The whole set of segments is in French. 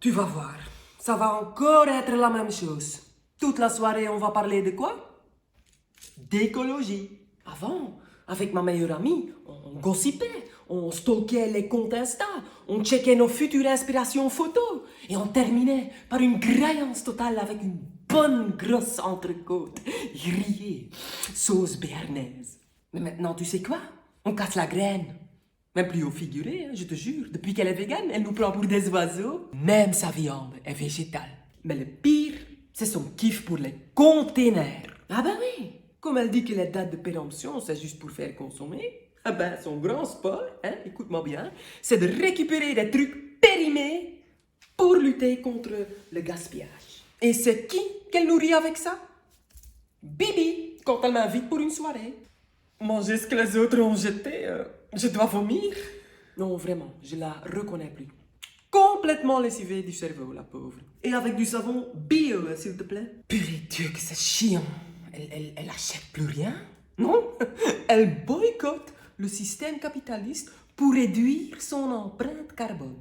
Tu vas voir, ça va encore être la même chose. Toute la soirée, on va parler de quoi? D'écologie. Avant, avec ma meilleure amie, on gossipait, on stalkait les comptes Insta, on checkait nos futures inspirations photos et on terminait par une graillance totale avec une bonne grosse entrecôte, grillée, sauce béarnaise. Mais maintenant, tu sais quoi? On casse la graine. Même plus au figuré, je te jure. Depuis qu'elle est végane, elle nous prend pour des oiseaux. Même sa viande est végétale. Mais le pire, c'est son kiff pour les containers. Ah ben oui! Comme elle dit que les dates de péremption, c'est juste pour faire consommer, ah ben son grand sport, écoute-moi bien, c'est de récupérer des trucs périmés pour lutter contre le gaspillage. Et c'est qui qu'elle nourrit avec ça? Bibi, quand elle m'invite pour une soirée. Manger ce que les autres ont jeté, je dois vomir. Non, vraiment, je la reconnais plus. Complètement lessivée du cerveau, la pauvre. Et avec du savon bio, s'il te plaît. Purée Dieu, que c'est chiant. Elle achète plus rien. Non, elle boycotte le système capitaliste pour réduire son empreinte carbone.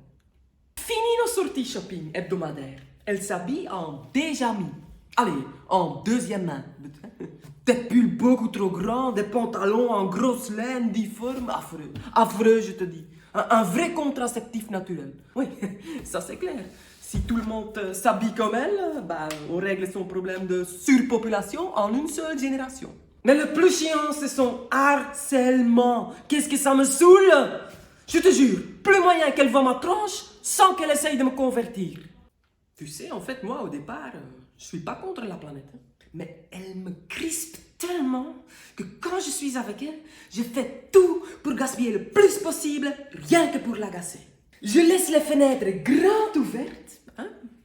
Fini nos sorties shopping hebdomadaires. Elle s'habille en déjà mis. Allez, en deuxième main. Des pulls beaucoup trop grands, des pantalons en grosse laine, difformes, affreux. Affreux, je te dis. Un vrai contraceptif naturel. Oui, ça c'est clair. Si tout le monde s'habille comme elle, bah, on règle son problème de surpopulation en une seule génération. Mais le plus chiant, c'est son harcèlement. Qu'est-ce que ça me saoule? Je te jure, plus moyen qu'elle voit ma tronche sans qu'elle essaye de me convertir. Tu sais, en fait, moi, au départ, je suis pas contre la planète. Mais elle me crispe tellement que quand je suis avec elle, je fais tout pour gaspiller le plus possible, rien que pour l'agacer. Je laisse les fenêtres grandes ouvertes,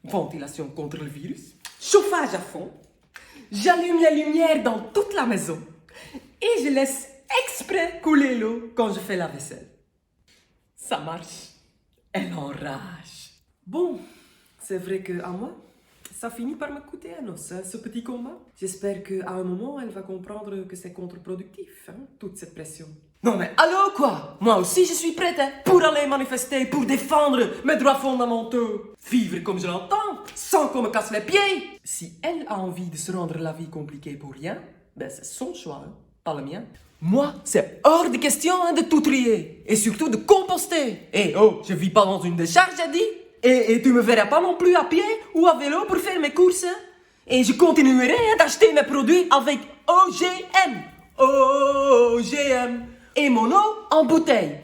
ventilation contre le virus, chauffage à fond, j'allume les lumières dans toute la maison et je laisse exprès couler l'eau quand je fais la vaisselle. Ça marche. Elle enrage. Bon, c'est vrai qu'à moi, ça finit par me coûter un os, ce petit combat. J'espère qu'à un moment, elle va comprendre que c'est contre-productif, toute cette pression. Non mais allô quoi? Moi aussi je suis prête pour aller manifester, pour défendre mes droits fondamentaux. Vivre comme je l'entends, sans qu'on me casse les pieds. Si elle a envie de se rendre la vie compliquée pour rien, ben c'est son choix, pas le mien. Moi, c'est hors de question de tout trier. Et surtout de composter. Eh oh, je vis pas dans une décharge, j'ai dit. Et tu me verras pas non plus à pied ou à vélo pour faire mes courses. Et je continuerai d'acheter mes produits avec OGM. OGM. Et mon eau en bouteille.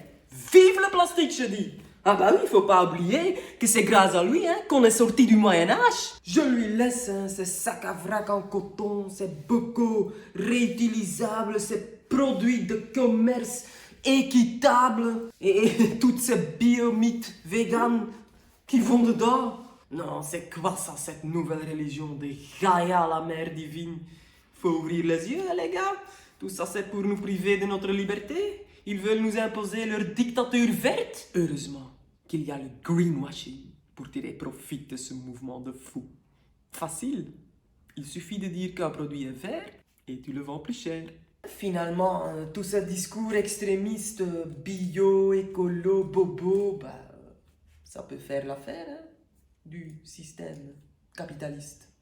Vive le plastique, je dis. Ah bah oui, il faut pas oublier que c'est grâce à lui qu'on est sorti du Moyen-Âge. Je lui laisse ces sacs à vrac en coton, ces bocaux réutilisables, ces produits de commerce équitables et toutes ces biomythes véganes qui vont dedans. Non, c'est quoi ça, cette nouvelle religion de Gaïa, la mère divine? Faut ouvrir les yeux, les gars. Tout ça, c'est pour nous priver de notre liberté. Ils veulent nous imposer leur dictature verte. Heureusement qu'il y a le greenwashing pour tirer profit de ce mouvement de fou. Facile. Il suffit de dire qu'un produit est vert et tu le vends plus cher. Finalement, tout ce discours extrémiste, bio, écolo, bobo, bah, ça peut faire l'affaire du système capitaliste.